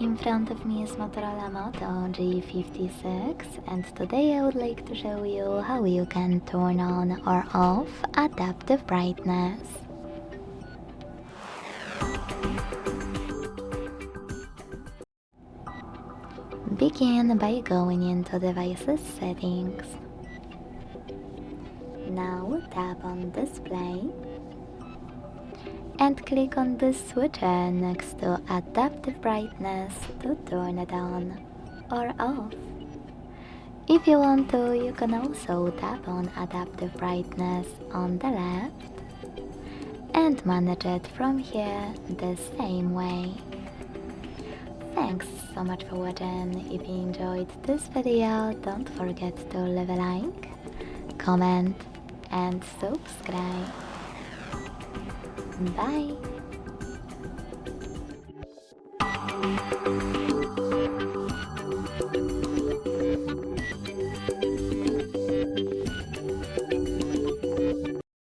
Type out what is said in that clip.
In front of me is Motorola Moto G56, and today I would like to show you how you can turn on or off adaptive brightness. Begin by going into Devices Settings. Now tap on Display and click on the switcher next to Adaptive Brightness to turn it on or off. If you want to, you can also tap on Adaptive Brightness on the left and manage it from here the same way. Thanks so much for watching. If you enjoyed this video, don't forget to leave a like, comment and subscribe. Bye!